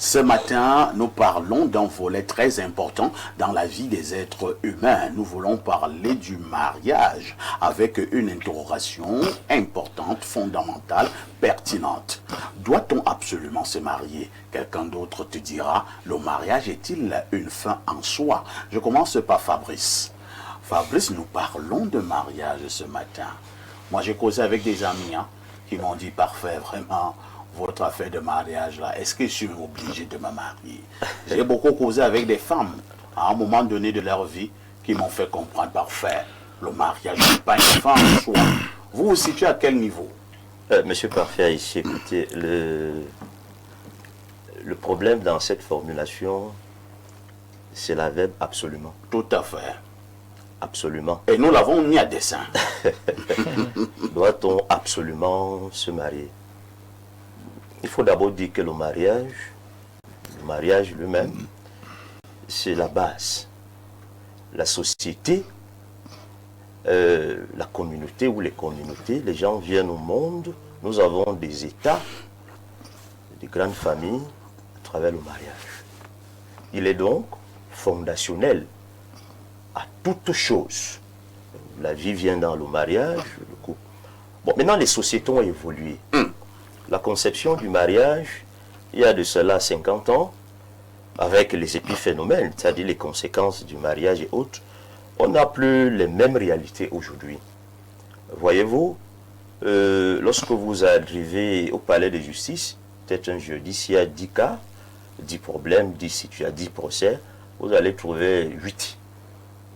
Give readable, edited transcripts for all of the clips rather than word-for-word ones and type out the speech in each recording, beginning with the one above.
Ce matin, nous parlons d'un volet très important dans la vie des êtres humains. Nous voulons parler du mariage avec une interrogation importante, fondamentale, pertinente. Doit-on absolument se marier? Quelqu'un d'autre te dira, le mariage est-il une fin en soi? Je commence par Fabrice. Fabrice, nous parlons de mariage ce matin. Moi, j'ai causé avec des amis qui m'ont dit, parfait, vraiment, votre affaire de mariage là, est-ce que je suis obligé de me marier? J'ai beaucoup causé avec des femmes à un moment donné de leur vie qui m'ont fait comprendre, parfait, le mariage n'est pas une fin en soi. Vous vous situez à quel niveau? Monsieur Parfait, ici, écoutez, le problème dans cette formulation, c'est la verbe absolument. Tout à fait. Absolument. Et nous l'avons mis à dessein. Doit-on absolument se marier? Il faut d'abord dire que le mariage lui-même, c'est la base. La société, la communauté ou les communautés, les gens viennent au monde, nous avons des États, des grandes familles à travers le mariage. Il est donc fondationnel à toute chose. La vie vient dans le mariage, le couple. Bon, maintenant les sociétés ont évolué. La conception du mariage, il y a de cela 50 ans, avec les épiphénomènes, c'est-à-dire les conséquences du mariage et autres, on n'a plus les mêmes réalités aujourd'hui. Voyez-vous, lorsque vous arrivez au palais de justice, peut-être un jeudi, s'il y a 10 cas, 10 problèmes, 10 situations, 10 procès, vous allez trouver 8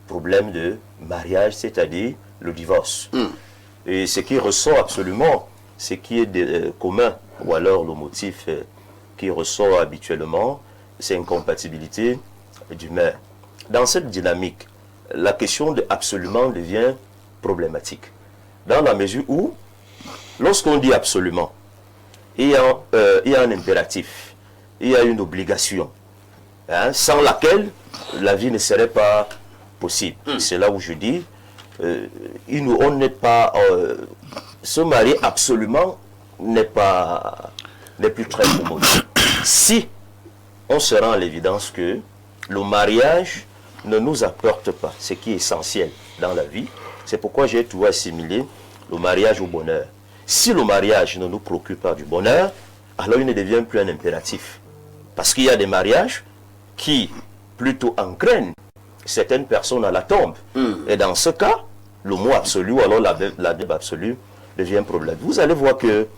problèmes de mariage, c'est-à-dire le divorce. Et ce qui ressort absolument, ce qui est commun, ou alors le motif qui ressort habituellement, c'est incompatibilité d'humeur. Dans cette dynamique, la question de absolument devient problématique. Dans la mesure où, lorsqu'on dit absolument, il y a un impératif, il y a une obligation, sans laquelle la vie ne serait pas possible. C'est là où je dis, on n'est pas... se marier absolument n'est plus très commode. Si on se rend à l'évidence que le mariage ne nous apporte pas ce qui est essentiel dans la vie, c'est pourquoi j'ai toujours assimilé le mariage au bonheur. Si le mariage ne nous procure pas du bonheur, alors il ne devient plus un impératif. Parce qu'il y a des mariages qui plutôt engrainent certaines personnes à la tombe. Et dans ce cas, le mot absolu, ou alors la verbe absolue, devient un problème. Vous allez voir que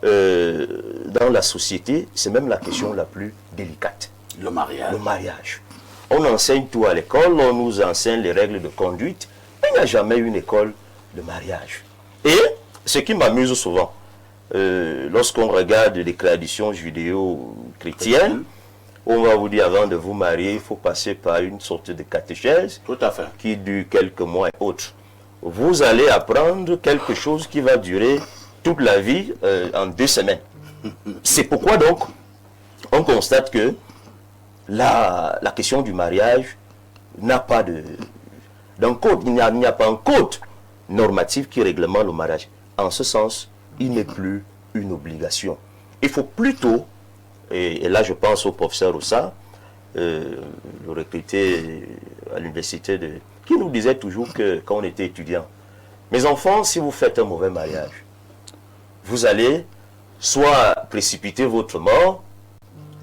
dans la société, c'est même la question la plus délicate. Le mariage. Le mariage. On enseigne tout à l'école, on nous enseigne les règles de conduite, mais il n'y a jamais eu une école de mariage. Et ce qui m'amuse souvent, lorsqu'on regarde les traditions judéo-chrétiennes, on va vous dire avant de vous marier, il faut passer par une sorte de catéchèse. Tout à fait. Qui dure quelques mois et autres. Vous allez apprendre quelque chose qui va durer toute la vie en 2 semaines. C'est pourquoi donc, on constate que la question du mariage n'a pas d'un code. Il n'y a pas un code normatif qui réglemente le mariage. En ce sens, il n'est plus une obligation. Il faut plutôt, et là je pense au professeur Oussa, le recruté à l'université qui nous disait toujours que quand on était étudiant, mes enfants, si vous faites un mauvais mariage, vous allez soit précipiter votre mort,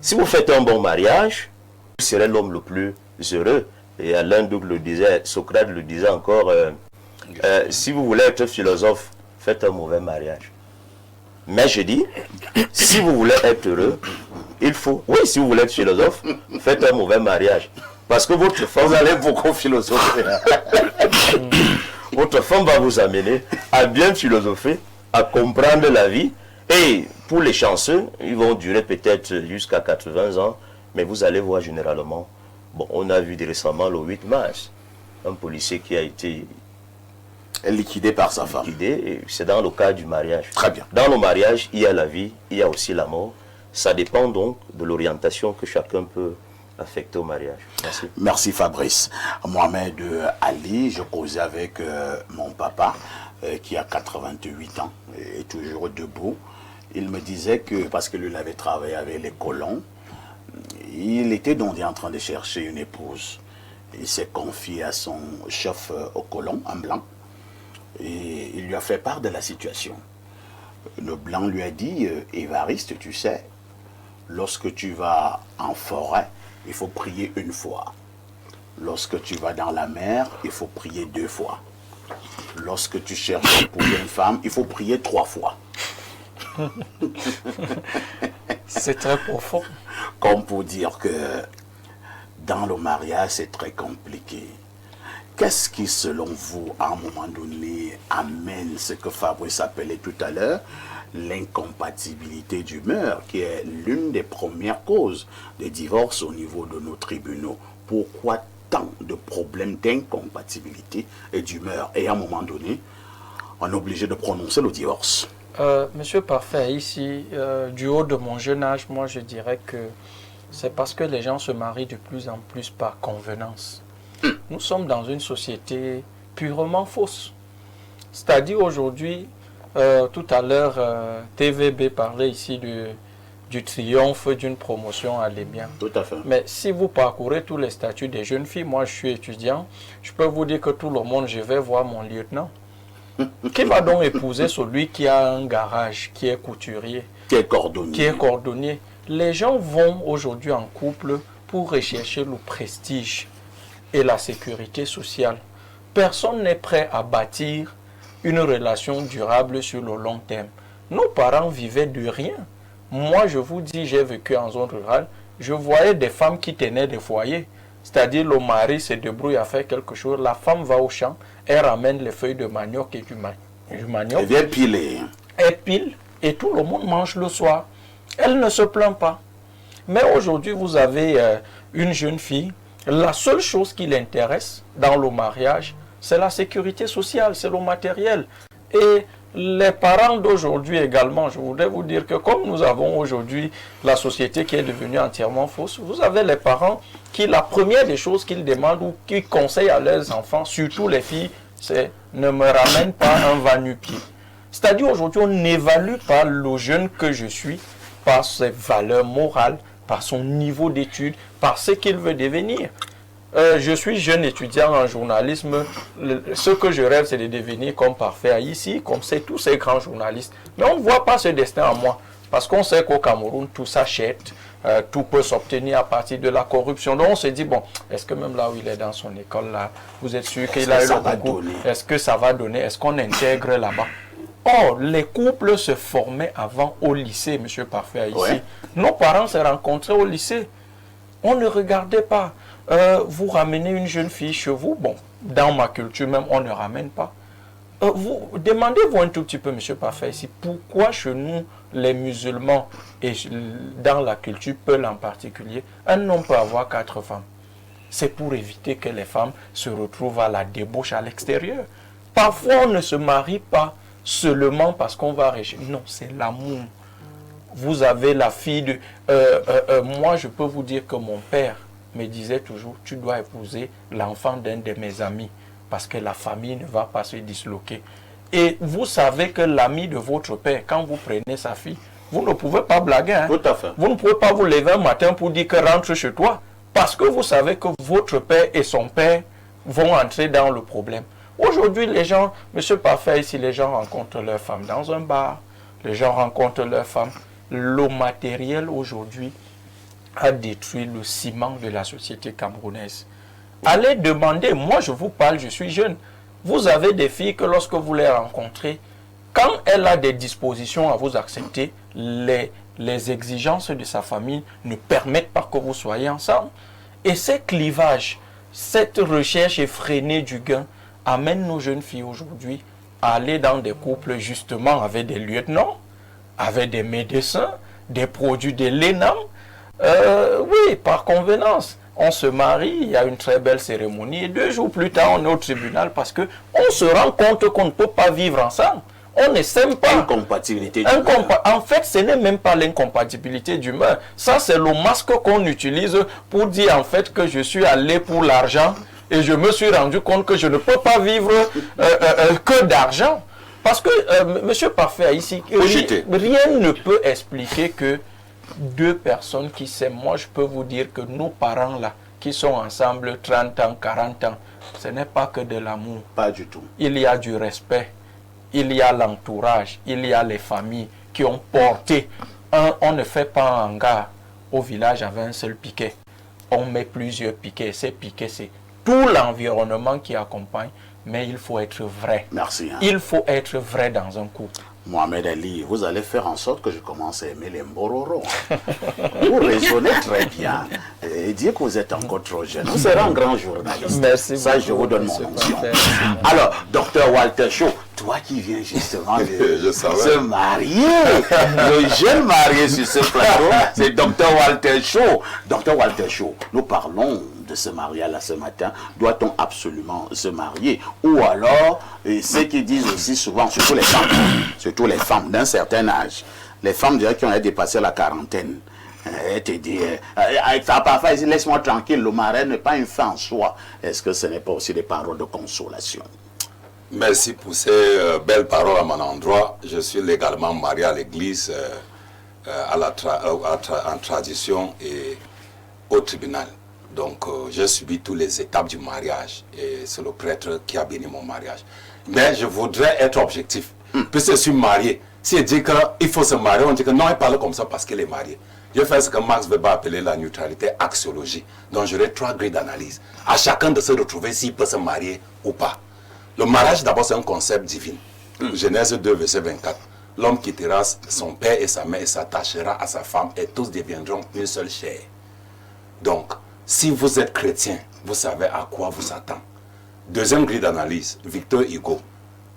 si vous faites un bon mariage, vous serez l'homme le plus heureux. Et Alain Dougle le disait, Socrate le disait encore, si vous voulez être philosophe, faites un mauvais mariage. Mais je dis, si vous voulez être heureux, il faut, oui, si vous voulez être philosophe, faites un mauvais mariage. Parce que votre femme, vous allez beaucoup philosopher. Votre femme va vous amener à bien philosopher, à comprendre la vie. Et pour les chanceux, ils vont durer peut-être jusqu'à 80 ans. Mais vous allez voir généralement, bon, on a vu récemment le 8 mars, un policier qui a été liquidé par sa femme. C'est dans le cas du mariage. Très bien. Dans le mariage, il y a la vie, il y a aussi la mort. Ça dépend donc de l'orientation que chacun peut affecter au mariage. Merci. Merci Fabrice. Mohamed Ali, je causais avec mon papa qui a 88 ans et toujours debout. Il me disait que, parce que lui il avait travaillé avec les colons, Il était donc en train de chercher une épouse. Il s'est confié à son chef au colon, en blanc, et il lui a fait part de la situation. Le blanc lui a dit, Évariste, tu sais, lorsque tu vas en forêt, il faut prier une fois. Lorsque tu vas dans la mer, il faut prier 2 fois. Lorsque tu cherches pour une femme, il faut prier 3 fois. C'est très profond. Comme pour dire que dans le mariage, c'est très compliqué. Qu'est-ce qui, selon vous, à un moment donné, amène ce que Fabrice appelait tout à l'heure l'incompatibilité d'humeur, qui est l'une des premières causes des divorces au niveau de nos tribunaux? Pourquoi tant de problèmes d'incompatibilité et d'humeur? Et à un moment donné, on est obligé de prononcer le divorce. Monsieur Parfait, ici, du haut de mon jeune âge, moi je dirais que c'est parce que les gens se marient de plus en plus par convenance. Nous sommes dans une société purement fausse. C'est-à-dire aujourd'hui, tout à l'heure, TVB parlait ici du triomphe d'une promotion à l'Ébian. Tout à fait. Mais si vous parcourez tous les statuts des jeunes filles, moi je suis étudiant, je peux vous dire que tout le monde, je vais voir mon lieutenant. Qui va donc épouser celui qui a un garage, qui est couturier, qui est cordonnier. Les gens vont aujourd'hui en couple pour rechercher le prestige et la sécurité sociale. Personne n'est prêt à bâtir une relation durable sur le long terme. Nos parents vivaient de rien. Moi, je vous dis, j'ai vécu en zone rurale, je voyais des femmes qui tenaient des foyers. C'est-à-dire, le mari se débrouille à faire quelque chose, la femme va au champ, elle ramène les feuilles de manioc et du manioc. Elle vient piler. Elle pile et tout le monde mange le soir. Elle ne se plaint pas. Mais aujourd'hui, vous avez une jeune fille, la seule chose qui l'intéresse dans le mariage, c'est la sécurité sociale, c'est le matériel. Et les parents d'aujourd'hui également, je voudrais vous dire que comme nous avons aujourd'hui la société qui est devenue entièrement fausse, vous avez les parents qui, la première des choses qu'ils demandent ou qu'ils conseillent à leurs enfants, surtout les filles, c'est ne me ramène pas un va-nu-pied. C'est-à-dire aujourd'hui, on n'évalue pas le jeune que je suis par ses valeurs morales, par son niveau d'études, par ce qu'il veut devenir. Je suis jeune étudiant en journalisme. Ce que je rêve, c'est de devenir comme Parfait ici, comme c'est tous ces grands journalistes. Mais on ne voit pas ce destin en moi. Parce qu'on sait qu'au Cameroun, tout s'achète, tout peut s'obtenir à partir de la corruption. Donc on se dit, bon, est-ce que même là où il est dans son école, là, vous êtes sûr qu'il a eu le concours? Est-ce que ça va donner? Est-ce qu'on intègre là-bas? Or, les couples se formaient avant au lycée, monsieur Parfait ici. Ouais. Nos parents se rencontraient au lycée. On ne regardait pas. Vous ramenez une jeune fille chez vous, bon, dans ma culture même, on ne ramène pas. Vous demandez-vous un tout petit peu, monsieur Parfait ici, pourquoi chez nous, les musulmans, et dans la culture Peul en particulier, un homme peut avoir 4 femmes. C'est pour éviter que les femmes se retrouvent à la débauche à l'extérieur. Parfois, on ne se marie pas seulement parce qu'on va réussir. Non, c'est l'amour. Vous avez la fille de... moi, je peux vous dire que mon père me disait toujours, tu dois épouser l'enfant d'un de mes amis parce que la famille ne va pas se disloquer. Et vous savez que l'ami de votre père, quand vous prenez sa fille, vous ne pouvez pas blaguer. Hein? Tout à fait. Vous ne pouvez pas vous lever un matin pour dire que rentre chez toi parce que vous savez que votre père et son père vont entrer dans le problème. Aujourd'hui, les gens, monsieur Parfait, ici, les gens rencontrent leur femme dans un bar, les gens rencontrent leur femme. Le matériel aujourd'hui a détruit le ciment de la société camerounaise. Allez demander, moi je vous parle, je suis jeune. Vous avez des filles que lorsque vous les rencontrez, quand elle a des dispositions à vous accepter, les exigences de sa famille ne permettent pas que vous soyez ensemble. Et ces clivages, cette recherche effrénée du gain, amène nos jeunes filles aujourd'hui à aller dans des couples justement avec des lieutenants, avec des médecins, des produits de l'ENAM. Oui, par convenance. On se marie, il y a une très belle cérémonie et 2 jours plus tard, on est au tribunal parce qu'on se rend compte qu'on ne peut pas vivre ensemble. On ne s'aime pas. Incompatibilité d'humeur. En fait, ce n'est même pas l'incompatibilité d'humeur. Ça, c'est le masque qu'on utilise pour dire en fait que je suis allé pour l'argent et je me suis rendu compte que je ne peux pas vivre que d'argent. Parce que, monsieur Parfait, ici, rien ne peut expliquer que deux personnes qui s'aiment. Moi, je peux vous dire que nos parents là, qui sont ensemble 30 ans, 40 ans, ce n'est pas que de l'amour. Pas du tout. Il y a du respect, il y a l'entourage, il y a les familles qui ont porté. On ne fait pas un hangar au village avec un seul piquet. On met plusieurs piquets. Ces piquets, c'est tout l'environnement qui accompagne, mais il faut être vrai. Merci. Il faut être vrai dans un couple. Mohamed Ali, vous allez faire en sorte que je commence à aimer les Mbororo. Vous raisonnez très bien. Et dites que vous êtes encore trop jeune. Vous serez un grand journaliste. Merci Ça, beaucoup, je vous donne mon monsieur mention. Parfait. Alors, docteur Walter Shaw, toi qui viens justement de se marier, le jeune marié sur ce plateau, c'est docteur Walter Shaw. Docteur Walter Shaw, nous parlons de se marier là ce matin. Doit-on absolument se marier? Ou alors, ceux qui disent aussi souvent, surtout les femmes d'un certain âge, les femmes déjà qui ont dépassé la quarantaine, elle te dit, parfois, laisse-moi tranquille, le mariage n'est pas une fin en soi. Est-ce que ce n'est pas aussi des paroles de consolation? Merci pour ces belles paroles à mon endroit. Je suis légalement marié à l'église, en tradition et au tribunal. Donc, j'ai subi toutes les étapes du mariage et c'est le prêtre qui a béni mon mariage. Mais je voudrais être objectif. Puisque je suis marié, si je dis qu'il faut se marier, on dit que non, il parle comme ça parce qu'il est marié. Je fais ce que Max Weber appelait la neutralité axiologie. Donc, j'aurai 3 grilles d'analyse. À chacun de se retrouver s'il peut se marier ou pas. Le mariage, d'abord, c'est un concept divin. Genèse 2, verset 24. L'homme quittera son père et sa mère et s'attachera à sa femme et tous deviendront une seule chair. Donc, si vous êtes chrétien, vous savez à quoi vous attendre. Deuxième grille d'analyse, Victor Hugo.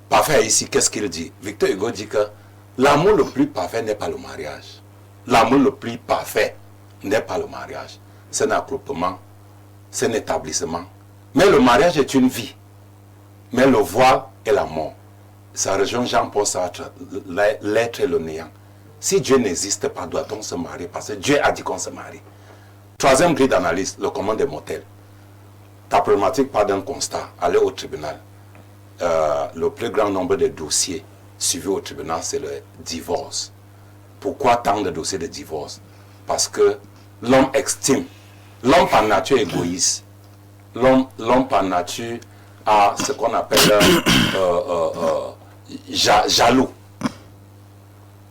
Parfait ici, qu'est-ce qu'il dit? Victor Hugo dit que l'amour le plus parfait n'est pas le mariage. L'amour le plus parfait n'est pas le mariage. C'est un attroupement, c'est un établissement. Mais le mariage est une vie. Mais le voile est la mort. Ça rejoint Jean-Paul Sartre, l'être et le néant. Si Dieu n'existe pas, doit-on se marier? Parce que Dieu a dit qu'on se marie. Troisième grille d'analyse, le commande des motels. Ta problématique part d'un constat, aller au tribunal. Le plus grand nombre de dossiers suivis au tribunal, c'est le divorce. Pourquoi tant de dossiers de divorce? Parce que l'homme estime, l'homme par nature égoïste, l'homme par nature a ce qu'on appelle jaloux.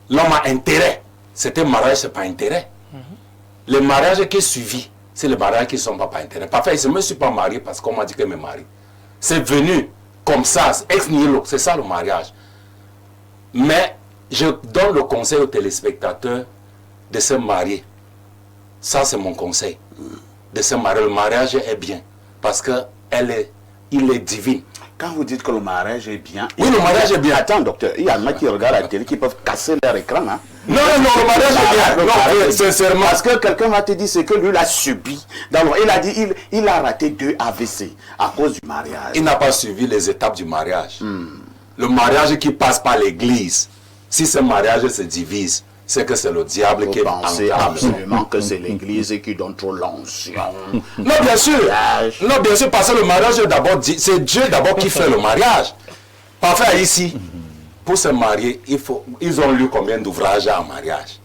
L'homme a intérêt. C'est un mariage, c'est pas intérêt. Les mariages qui suivis, c'est les mariages qui ne sont pas par intérêt. Parfait, je ne me suis pas marié parce qu'on m'a dit que je me marie. C'est venu comme ça, ex nihilo, c'est ça le mariage. Mais je donne le conseil aux téléspectateurs de se marier. Ça, c'est mon conseil. De se marier. Le mariage est bien parce qu'il est divin. Quand vous dites que le mariage est bien... Oui, le mariage est bien. Attends, docteur, il y en a qui regardent la télé qui peuvent casser leur écran. Hein? Non, le mariage est bien. Non, sincèrement. Parce que quelqu'un va te dire ce que lui il a subi. Il a dit il a raté 2 AVC à cause du mariage. Il n'a pas suivi les étapes du mariage. Le mariage qui passe par l'église, si ce mariage se divise, c'est que c'est le diable qui est en pensez absolument que c'est l'église qui donne trop l'onction. Non, bien sûr. Non, bien sûr, parce que le mariage, d'abord, c'est Dieu d'abord qui fait le mariage. Parfait, ici, pour se marier, ils ont lu combien d'ouvrages en mariage?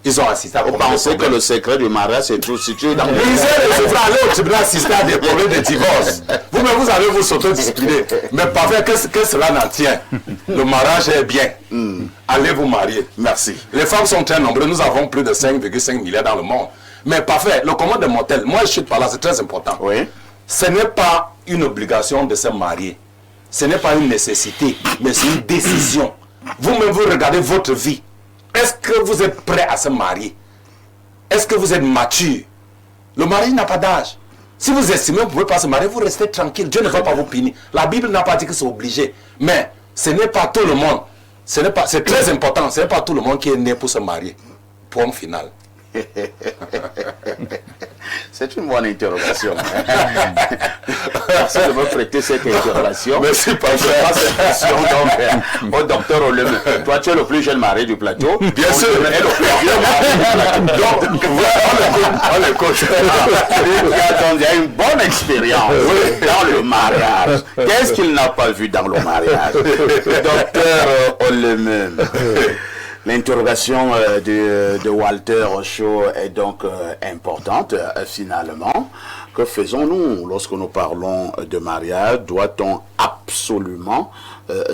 Ils ont assisté à Vous pensez que le secret du mariage c'est tout situé dans... Lisez les ouvrages, allez au tribunal assister à des problèmes de divorce. Vous-même, vous allez vous s'autodiscipliner. Mais parfait, que cela n'en tient. Le mariage est bien. Allez vous marier. Merci. Les femmes sont très nombreuses. Nous avons plus de 5,5 milliards dans le monde. Mais parfait, le commande de mortel, moi je suis par là, c'est très important. Oui. Ce n'est pas une obligation de se marier. Ce n'est pas une nécessité, mais c'est une décision. Vous-même, vous regardez votre vie. Est-ce que vous êtes prêt à se marier? Est-ce que vous êtes mature? Le mariage n'a pas d'âge. Si vous estimez que vous ne pouvez pas se marier, vous restez tranquille. Dieu ne va pas vous punir. La Bible n'a pas dit que c'est obligé. Mais ce n'est pas tout le monde. C'est très important. Ce n'est pas tout le monde qui est né pour se marier. Point final. C'est une bonne interrogation. Merci de me prêter cette interrogation. Merci, au docteur Oleme. Toi, tu es le plus jeune marié du plateau. Bien sûr. Tu es le plus vieux marié du plateau. Donc, on le coach. Il y a une bonne expérience dans le mariage. Qu'est-ce qu'il n'a pas vu dans le mariage? Docteur Oleme. L'interrogation de Walter Shaw est donc importante finalement. Que faisons-nous lorsque nous parlons de mariage? Doit-on absolument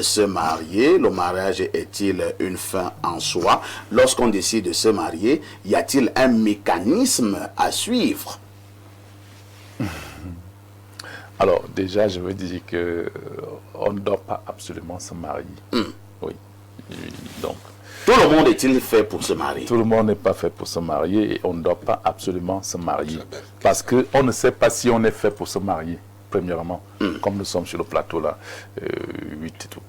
se marier? Le mariage est-il une fin en soi? Lorsqu'on décide de se marier, y a-t-il un mécanisme à suivre? Alors, déjà, je veux dire qu'on ne doit pas absolument se marier. Oui. Donc, tout le monde est-il fait pour se marier? Tout le monde n'est pas fait pour se marier et on ne doit pas absolument se marier. Parce qu'on ne sait pas si on est fait pour se marier, premièrement. Comme nous sommes sur le plateau là, 8 et tout.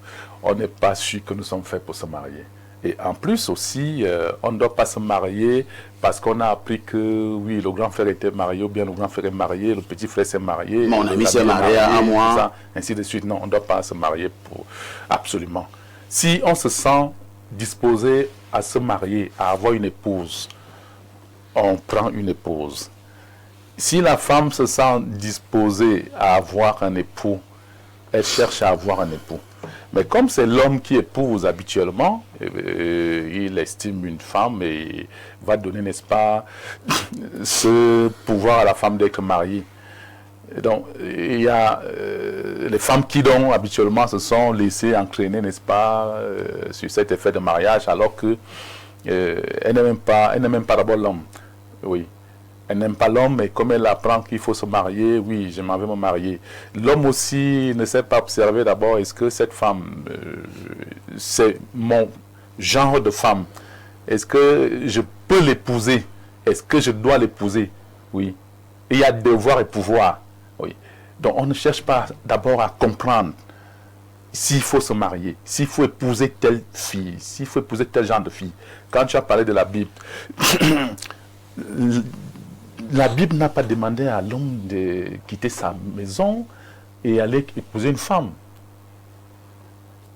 On n'est pas sûr que nous sommes faits pour se marier. Et en plus aussi, on ne doit pas se marier parce qu'on a appris que, oui, le grand frère était marié, ou bien le grand frère est marié, le petit frère s'est marié. Mon ami s'est marié à moi. Ça, ainsi de suite. Non, on ne doit pas se marier pour absolument. Si on se sent disposé à se marier, à avoir une épouse, on prend une épouse. Si la femme se sent disposée à avoir un époux, elle cherche à avoir un époux. Mais comme c'est l'homme qui épouse habituellement, il estime une femme et va donner, n'est-ce pas, ce pouvoir à la femme d'être mariée. Et donc, il y a les femmes qui, donc, habituellement, se sont laissées entraîner, n'est-ce pas, sur cet effet de mariage, alors que elle n'aime pas d'abord l'homme. Oui. Elle n'aime pas l'homme, mais comme elle apprend qu'il faut se marier, oui, je m'en vais me marier. L'homme aussi ne sait pas observer d'abord, est-ce que cette femme, c'est mon genre de femme? Est-ce que je peux l'épouser? Est-ce que je dois l'épouser? Oui. Il y a devoir et pouvoir. Oui. Donc on ne cherche pas d'abord à comprendre s'il faut se marier, s'il faut épouser telle fille, s'il faut épouser tel genre de fille. Quand tu as parlé de la Bible, la Bible n'a pas demandé à l'homme de quitter sa maison et aller épouser une femme.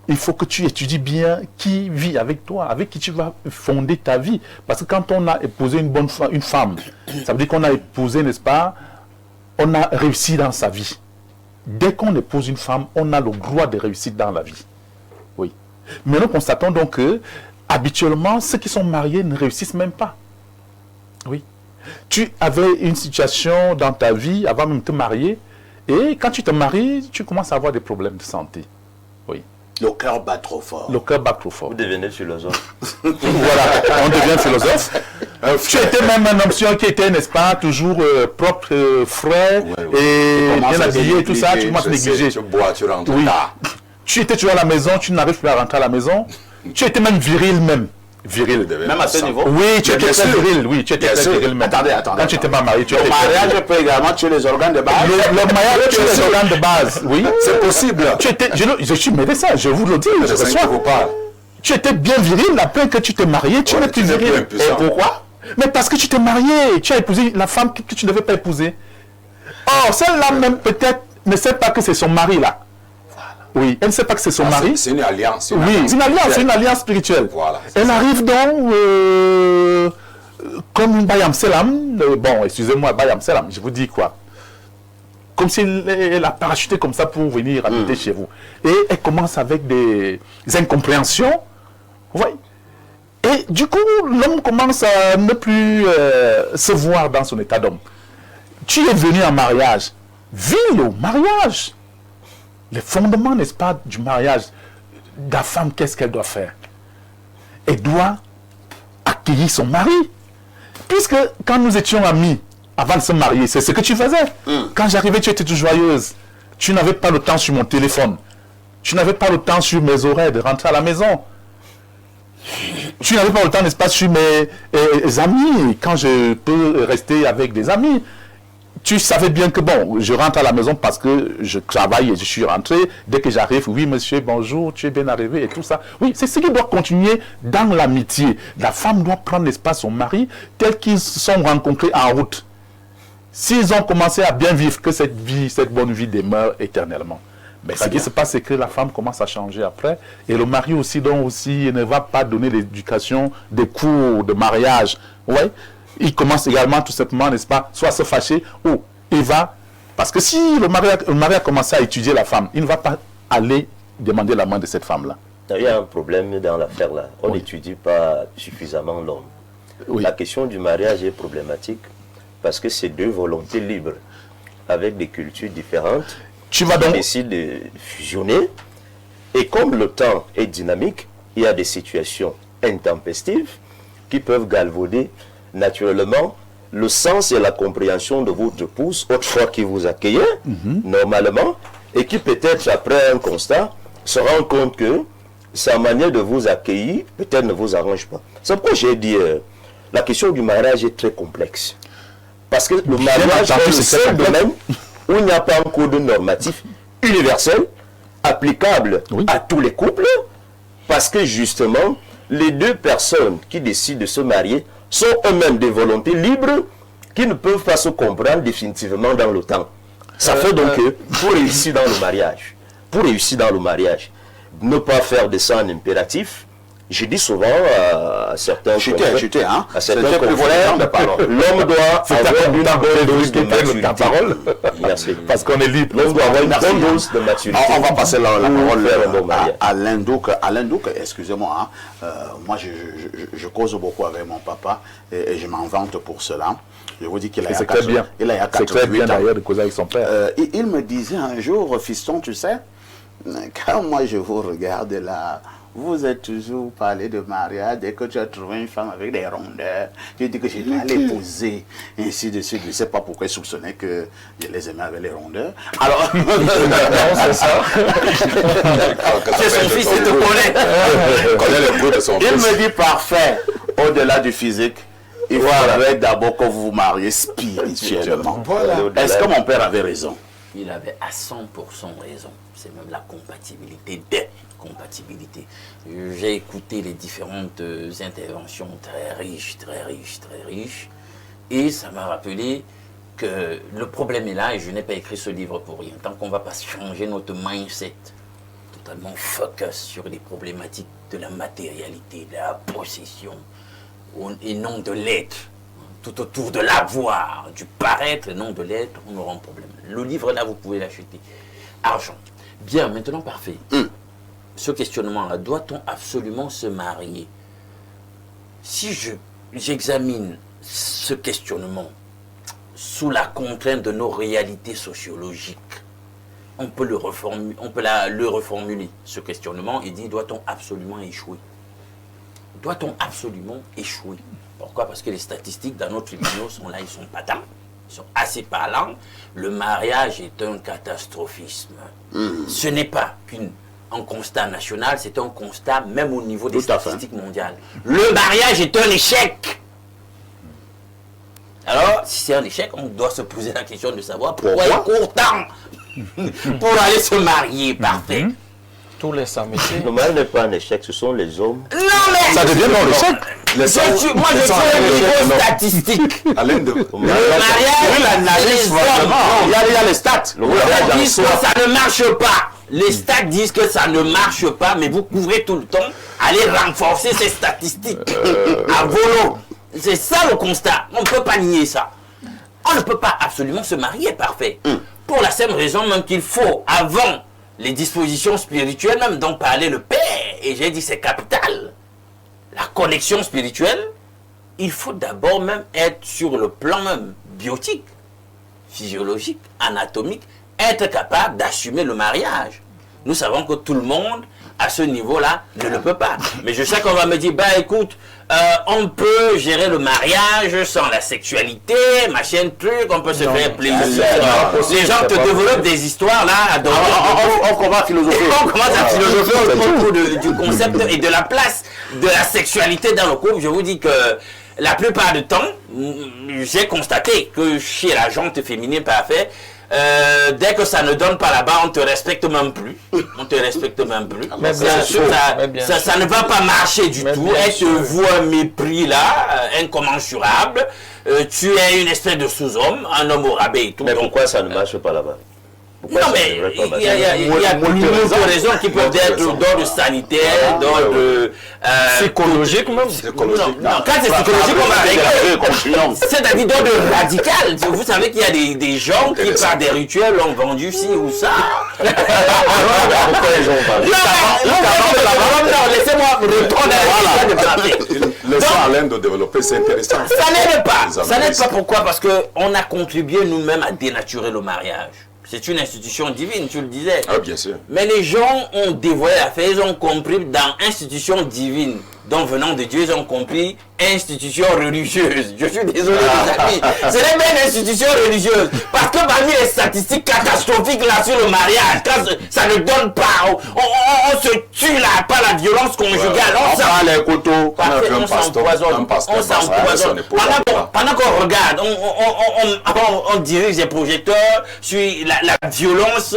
Il faut que tu étudies bien qui vit avec toi, avec qui tu vas fonder ta vie. Parce que quand on a épousé une femme, ça veut dire qu'on a épousé, n'est-ce pas, on a réussi dans sa vie. Dès qu'on épouse une femme, on a le droit de réussir dans la vie. Oui. Mais nous constatons donc que, habituellement, ceux qui sont mariés ne réussissent même pas. Oui. Tu avais une situation dans ta vie avant même de te marier, et quand tu te maries, tu commences à avoir des problèmes de santé. Oui. Le cœur bat trop fort. Le cœur bat trop fort. Vous devenez philosophe. Voilà, on devient philosophe. Tu étais même un homme qui était, n'est-ce pas, toujours propre, frais, et bien habillé et tout ça, tu commences à négliger. Tu bois, tu rentres tard. Tu étais toujours à la maison, tu n'arrives plus à rentrer à la maison. Tu étais même viril même. Viril. Même à ce niveau? Oui, tu étais très viril, oui, tu étais très viril même. Attendez. Quand tu n'étais pas marié, tu étais. Le mariage peut également tuer les organes de base. Le mariage tue les organes de base, oui. C'est possible. Je suis médecin, je vous le dis, je reçois. Tu étais bien viril, après que tu t'es marié, tu n'es plus viril. Et pourquoi? Mais parce que tu t'es marié, tu as épousé la femme que tu ne devais pas épouser. Or, celle-là même peut-être ne sait pas que c'est son mari là. Oui, elle ne sait pas que c'est son mari. C'est une alliance. Oui, c'est une alliance spirituelle. Voilà, elle arrive donc comme une Bayam Selam. Bon, excusez-moi, Bayam Selam, je vous dis quoi? Comme si elle a parachuté comme ça pour venir habiter chez vous. Et elle commence avec des incompréhensions. Vous voyez? Et du coup, l'homme commence à ne plus se voir dans son état d'homme. Tu es venu en mariage. Vis le mariage. Les fondements, n'est-ce pas, du mariage, de la femme, qu'est-ce qu'elle doit faire? Elle doit accueillir son mari. Puisque quand nous étions amis, avant de se marier, c'est ce que tu faisais. Quand j'arrivais, tu étais toute joyeuse. Tu n'avais pas le temps sur mon téléphone. Tu n'avais pas le temps sur mes oreilles de rentrer à la maison. Tu n'avais pas le temps, n'est-ce pas, sur mes amis, quand je peux rester avec des amis. Tu savais bien que, bon, je rentre à la maison parce que je travaille et je suis rentré. Dès que j'arrive, oui, monsieur, bonjour, tu es bien arrivé et tout ça. Oui, c'est ce qui doit continuer dans l'amitié. La femme doit prendre, n'est-ce pas, son mari tel qu'ils se sont rencontrés en route. S'ils ont commencé à bien vivre, que cette vie, cette bonne vie demeure éternellement. Mais ce qui se passe, c'est que la femme commence à changer après. Et le mari aussi, donc aussi, ne va pas donner l'éducation, des cours de mariage. Ouais. Il commence également tout simplement, n'est-ce pas, soit à se fâcher ou il va... Parce que si le mari a commencé à étudier la femme, il ne va pas aller demander la main de cette femme-là. Il y a un problème dans l'affaire là. On n'étudie pas suffisamment l'homme. Oui. La question du mariage est problématique parce que c'est deux volontés libres avec des cultures différentes Tu vas qui donc... décident de fusionner. Et comme le temps est dynamique, il y a des situations intempestives qui peuvent galvauder naturellement le sens et la compréhension de votre épouse, autrefois qui vous accueillait normalement, et qui peut-être après un constat se rend compte que sa manière de vous accueillir peut-être ne vous arrange pas. C'est pourquoi j'ai dit la question du mariage est très complexe. Parce que le mariage est le seul domaine où il n'y a pas un code normatif universel, applicable à tous les couples, parce que justement, les deux personnes qui décident de se marier sont eux-mêmes des volontés libres qui ne peuvent pas se comprendre définitivement dans le temps. Ça fait donc que pour réussir dans le mariage, ne pas faire de ça un impératif. Je dis souvent à certains confrères, l'homme doit avoir une bonne dose de maturité. Merci. Parce qu'on est libre. L'homme doit avoir une bonne dose de maturité. On va passer la parole mariage. à Lindouk, excusez-moi. Moi, je cause beaucoup avec mon papa et je m'en vante pour cela. Je vous dis qu'il a 88 ans. C'est très bien d'ailleurs de causer avec son père. Il me disait un jour, fiston, tu sais, quand moi je vous regarde là, vous êtes toujours parlé de mariage. Dès que tu as trouvé une femme avec des rondeurs, tu dis que je vais l'épouser, ainsi de suite. Je ne sais pas pourquoi il soupçonnait que je les aimais avec les rondeurs. Alors, Non, c'est ça. c'est son fils, il te connaît. Il me dit parfait, au-delà du physique, il faudrait d'abord que vous vous mariez spirituellement. Voilà. Est-ce que mon père avait raison? Il avait à 100% raison. C'est même la compatibilité des compatibilités. J'ai écouté les différentes interventions très riches. Et ça m'a rappelé que le problème est là et je n'ai pas écrit ce livre pour rien. Tant qu'on ne va pas changer notre mindset, totalement focus sur les problématiques de la matérialité, de la possession, et non de l'être, tout autour de l'avoir, du paraître et non de l'être, on aura un problème. Le livre là, vous pouvez l'acheter. Argent. Bien, maintenant, parfait. Ce questionnement-là, doit-on absolument se marier? Si j'examine ce questionnement sous la contrainte de nos réalités sociologiques, on peut le reformuler, ce questionnement, et dire, doit-on absolument échouer? Doit-on absolument échouer? Pourquoi? Parce que les statistiques dans nos tribunaux sont là, ils sont patents, ils sont assez parlants. Le mariage est un catastrophisme. Ce n'est pas un constat national, c'est un constat même au niveau des statistiques mondiales. Le mariage est un échec. Alors, si c'est un échec, on doit se poser la question de savoir pourquoi il court tant pour aller se marier. Parfait. Tous les samedis. Le mariage n'est pas un échec, ce sont les hommes. Non, mais Ça devient non l'échec. moi, je fais un niveau statistique. Le mariage, Il y a les stats. les disent que ça ne marche pas. Les stats disent que ça ne marche pas, mais vous couvrez tout le temps. Allez renforcer ces statistiques à volo. C'est ça le constat. On ne peut pas nier ça. On ne peut pas absolument se marier parfait. Pour la simple raison même qu'il faut, avant les dispositions spirituelles, même dont parlait le Père, et j'ai dit c'est capital, la connexion spirituelle, il faut d'abord même être sur le plan même biotique, physiologique, anatomique, être capable d'assumer le mariage. Nous savons que tout le monde, à ce niveau-là, ne le peut pas. Mais je sais qu'on va me dire, bah écoute, on peut gérer le mariage sans la sexualité, machin truc, on peut se faire plaisir. Les gens te développent des histoires là. On commence à philosopher. On commence à philosopher autour du concept et de la place de la sexualité dans le couple. Je vous dis que la plupart du temps, j'ai constaté que chez la gente féminine parfait, dès que ça ne donne pas là-bas, on te respecte même plus. On te respecte même plus. Mais bien sûr, ça ne va pas marcher du tout. Elle te voit un mépris là, incommensurable. Tu es une espèce de sous-homme, un homme au rabais et tout. Mais pourquoi ça ne marche pas là-bas? Pourquoi Non, ça mais devrait pas il y a multiples raisons qui peuvent être d'ordre sanitaire, d'ordre Psychologique même. Non, quand c'est psychologique, on va régler. C'est-à-dire d'ordre radical. Vous savez qu'il y a des gens qui, par des rituels, ont vendu ci ou ça. Pourquoi ils ont pas Non, laissez-moi retourner à la de parler. Laissons Alain de développer, c'est intéressant. Ça n'aide pas. Ça n'aide pas. Pourquoi? Parce qu'on a contribué nous-mêmes à dénaturer le mariage. C'est une institution divine, tu le disais. Ah, bien sûr. Mais les gens ont dévoilé l'affaire, ils ont compris dans institution divine, donc venant de Dieu, ils ont compris institution religieuse. Je suis désolé les amis, ce n'est pas une institution religieuse. Parce que parmi les statistiques catastrophiques là sur le mariage, quand ça ne donne pas, on se tue là par la violence conjugale. On prend les couteaux. On s'empoisonne. On s'empoisonne. Pendant qu'on regarde, on dirige les projecteurs sur la violence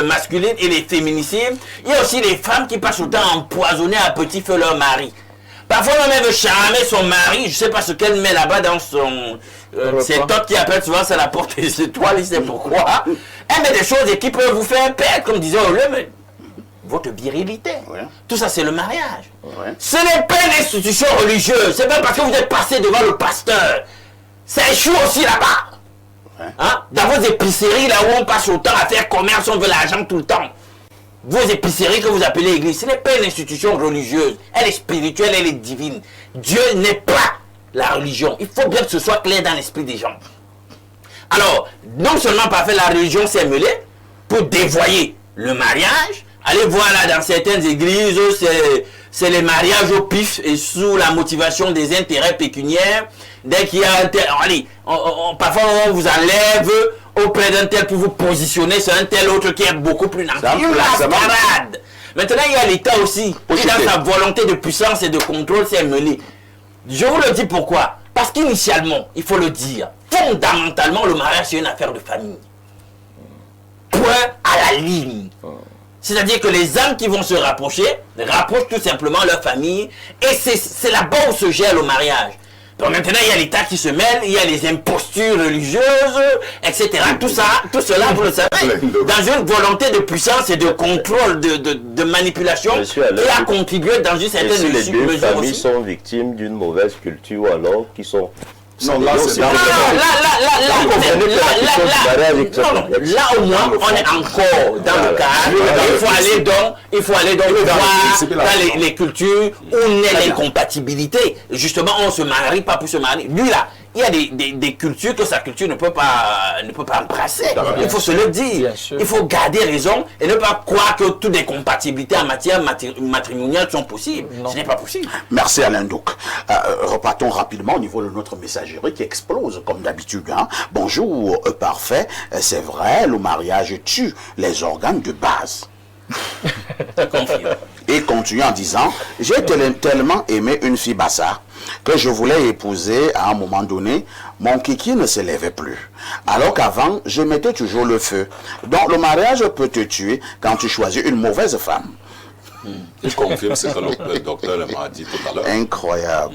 masculine et les féminicides. Il y a aussi les femmes qui passent le temps à empoisonner à petit feu leur mari. Parfois, elle veut charmer son mari, je ne sais pas ce qu'elle met là-bas dans son... c'est Todd qui appelle souvent, c'est la porte des étoiles, il sait pourquoi. Elle met des choses et qui peuvent vous faire perdre, comme disait Olé, votre virilité. Ouais. Tout ça, c'est le mariage. Ouais. Ce n'est pas une institution religieuse. C'est pas parce que vous êtes passé devant le pasteur. Ça échoue aussi là-bas. Ouais. Hein? Dans vos épiceries, là où on passe autant à faire commerce, on veut l'argent tout le temps. Vos épiceries que vous appelez église, ce n'est pas une institution religieuse. Elle est spirituelle, elle est divine. Dieu n'est pas la religion. Il faut bien que ce soit clair dans l'esprit des gens. Alors, non seulement par faire la religion s'est mêlée pour dévoyer le mariage. Allez voir là dans certaines églises, c'est les mariages au pif et sous la motivation des intérêts pécuniaires. Dès qu'il y a un tel, allez, parfois on vous enlève auprès d'un tel pour vous positionner sur un tel autre qui est beaucoup plus nanti. Une mascarade. Maintenant, il y a l'État aussi, qui dans sa volonté de puissance et de contrôle s'est mêlé. Je vous le dis pourquoi. Parce qu'initialement, il faut le dire, fondamentalement, le mariage c'est une affaire de famille. Point à la ligne. C'est-à-dire que les âmes qui vont se rapprochent tout simplement leur famille. Et c'est là-bas où se gère le mariage. Donc maintenant, il y a l'État qui se mêle, il y a les impostures religieuses, etc. Tout cela, vous le savez, dans une volonté de puissance et de contrôle, de manipulation, qui a contribué dans une certaine mesure. Si les deux familles sont victimes d'une mauvaise culture ou alors qui sont... Non, là, c'est là au moins, on est encore dans le cadre. Il faut aller donc voir dans les cultures où naît l'incompatibilité. Justement, on ne se marie pas pour se marier. Lui là, il y a des cultures que sa culture ne peut pas embrasser. Il faut se le dire. Il faut garder raison et ne pas croire que toutes les compatibilités en matière matrimoniale sont possibles. Ce n'est pas possible. Merci Alain Douk. Repartons rapidement au niveau de notre messagerie qui explose comme d'habitude. Hein. Bonjour, parfait. C'est vrai, le mariage tue les organes de base. Et continue en disant, j'ai tellement aimé une fille bassa que je voulais épouser à un moment donné, mon kiki ne se levait plus. Alors qu'avant, je mettais toujours le feu. Donc le mariage peut te tuer quand tu choisis une mauvaise femme. Il confirme ce que le docteur m'a dit tout à l'heure. Incroyable.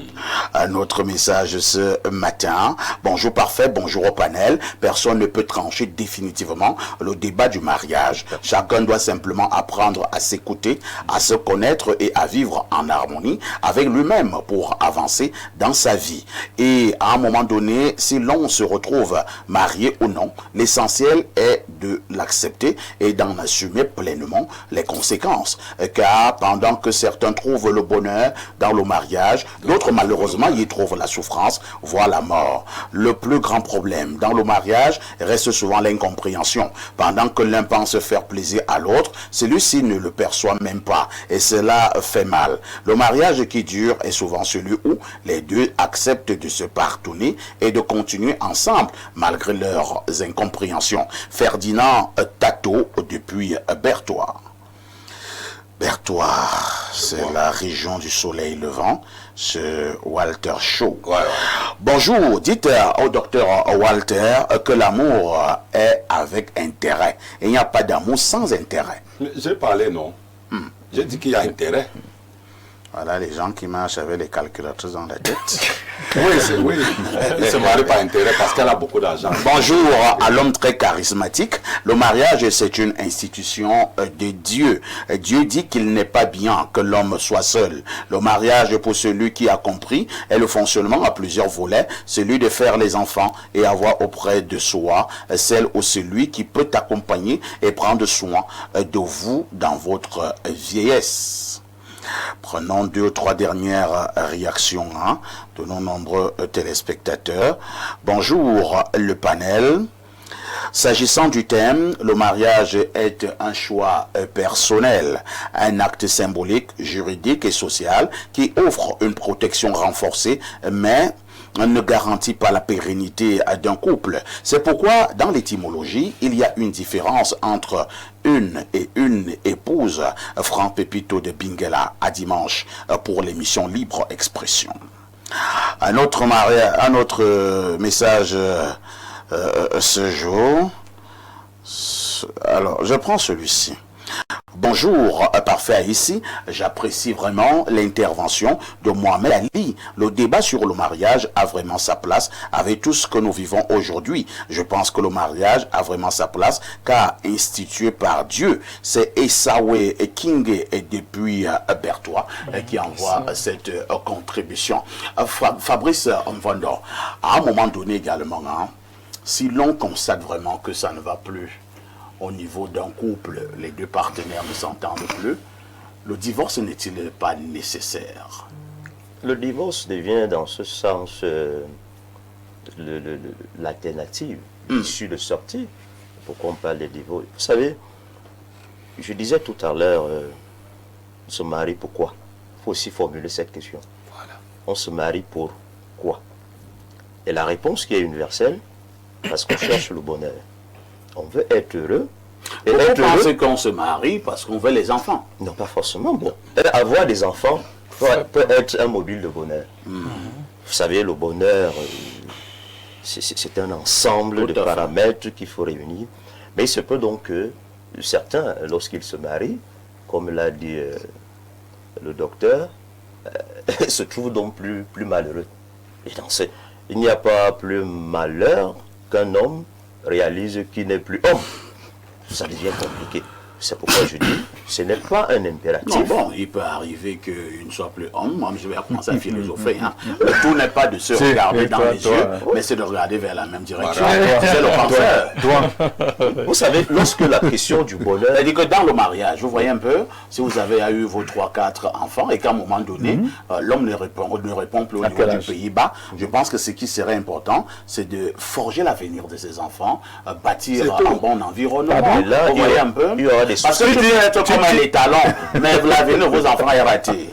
Un autre message ce matin. Bonjour parfait, bonjour au panel. Personne ne peut trancher définitivement le débat du mariage. Chacun doit simplement apprendre à s'écouter, à se connaître et à vivre en harmonie avec lui-même pour avancer dans sa vie. Et à un moment donné, si l'on se retrouve marié ou non, l'essentiel est de l'accepter et d'en assumer pleinement les conséquences. Car pendant que certains trouvent le bonheur dans le mariage, d'autres malheureusement y trouvent la souffrance, voire la mort. Le plus grand problème dans le mariage reste souvent l'incompréhension. Pendant que l'un pense faire plaisir à l'autre, celui-ci ne le perçoit même pas et cela fait mal. Le mariage qui dure est souvent celui où les deux acceptent de se pardonner et de continuer ensemble malgré leurs incompréhensions. Ferdinand Tato depuis Berthois. Berthois, c'est la région du soleil levant, ce Walter Shaw. Ouais. Bonjour, dites au docteur Walter que l'amour est avec intérêt. Il n'y a pas d'amour sans intérêt. J'ai parlé, non. J'ai dit qu'il y a intérêt. Voilà les gens qui marchent avec les calculatrices dans la tête. Oui. Elle se marie par intérêt parce qu'elle a beaucoup d'argent. Bonjour à l'homme très charismatique. Le mariage, c'est une institution de Dieu. Dieu dit qu'il n'est pas bien que l'homme soit seul. Le mariage, pour celui qui a compris, est le fonctionnement à plusieurs volets. Celui de faire les enfants et avoir auprès de soi celle ou celui qui peut t'accompagner et prendre soin de vous dans votre vieillesse. Prenons 2 ou 3 dernières réactions de nos nombreux téléspectateurs. Bonjour le panel. S'agissant du thème, le mariage est un choix personnel, un acte symbolique, juridique et social qui offre une protection renforcée, mais ne garantit pas la pérennité d'un couple. C'est pourquoi, dans l'étymologie, il y a une différence entre une et une épouse. Franck Pépito de Bingela à dimanche pour l'émission Libre Expression. Un autre message ce jour. Alors, je prends celui-ci. Bonjour, parfait ici. J'apprécie vraiment l'intervention de Mohamed Ali. Le débat sur le mariage a vraiment sa place avec tout ce que nous vivons aujourd'hui. Je pense que le mariage a vraiment sa place car institué par Dieu. C'est Esawe King et depuis Bertois qui envoie cette contribution. Fabrice Mvondo, à un moment donné également, si l'on constate vraiment que ça ne va plus au niveau d'un couple, les deux partenaires ne s'entendent plus, le divorce n'est-il pas nécessaire? Le divorce devient dans ce sens l'alternative, l'issue de sortie. Pourquoi on parle de divorce? Vous savez, je disais tout à l'heure, on se marie pourquoi? Il faut aussi formuler cette question. Voilà. On se marie pour quoi? Et la réponse qui est universelle, parce qu'on cherche le bonheur. On veut être heureux. Et vous pensez qu'on se marie parce qu'on veut les enfants? Non, pas forcément. Bon, avoir des enfants peut être un mobile de bonheur. Vous savez, le bonheur, c'est un ensemble de paramètres qu'il faut réunir. Mais il se peut donc que certains, lorsqu'ils se marient, comme l'a dit le docteur, se trouvent donc plus malheureux. Et il n'y a pas plus malheur qu'un homme réalise qu'il n'est plus homme. Ça devient compliqué. C'est pourquoi je dis, ce n'est pas un impératif. Non, bon, il peut arriver qu'il ne soit plus homme. Moi, je vais commencer à philosopher. Le tout n'est pas de se regarder dans les yeux, mais c'est de regarder vers la même direction. C'est le penseur. Vous savez, lorsque la question du bonheur... C'est-à-dire que dans le mariage, vous voyez un peu, si vous avez eu vos 3-4 enfants et qu'à un moment donné, l'homme ne répond plus au niveau du Pays-Bas, je pense que ce qui serait important, c'est de forger l'avenir de ces enfants, bâtir un bon environnement. Là, vous voyez un peu. Parce que tu dis être comme un étalon, mais l'avenir de vos enfants est raté.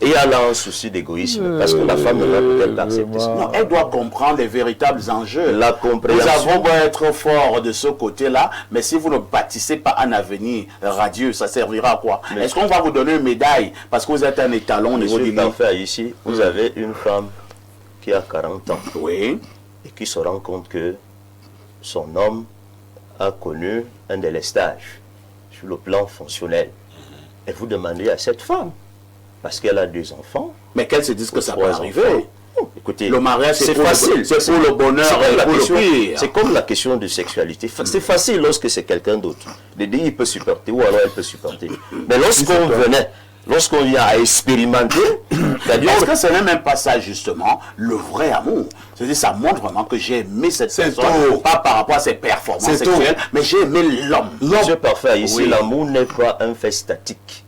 Et il y a là un souci d'égoïsme, parce que la femme ne va peut-être pas accepter ça. Non, elle doit comprendre les véritables enjeux. La compréhension. Nous avons beau être fort de ce côté-là, mais si vous ne bâtissez pas un avenir radieux, ça servira à quoi? Est-ce qu'on va vous donner une médaille parce que vous êtes un étalon? Au niveau du parfait ici, vous avez une femme qui a 40 ans. Oui. Et qui se rend compte que son homme a connu un délestage sur le plan fonctionnel. Et vous demandez à cette femme, parce qu'elle a 2 enfants. Mais qu'elle se dise que ça peut arriver. Écoutez, le mariage, c'est facile. C'est pour le bonheur et pour le pire. C'est comme la question de sexualité. C'est facile lorsque c'est quelqu'un d'autre. De dire il peut supporter ou alors elle peut supporter. Mais lorsqu'on vient à expérimenter, parce que ce n'est même pas ça justement, le vrai amour. C'est-à-dire ça montre vraiment que j'ai aimé cette personne, pas par rapport à ses performances sexuelles, mais j'ai aimé l'homme. Monsieur parfait, ici l'amour n'est pas un fait statique.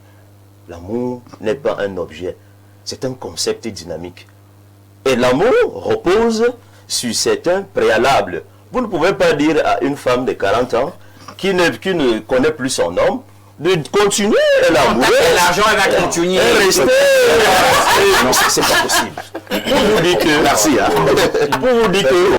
L'amour n'est pas un objet. C'est un concept dynamique. Et l'amour repose sur certains préalables. Vous ne pouvez pas dire à une femme de 40 ans qui ne connaît plus son homme de continuer l'amour. L'argent, elle va continuer. Rester. Non, c'est pas possible. Pour vous dire que... Merci. Pour vous dire que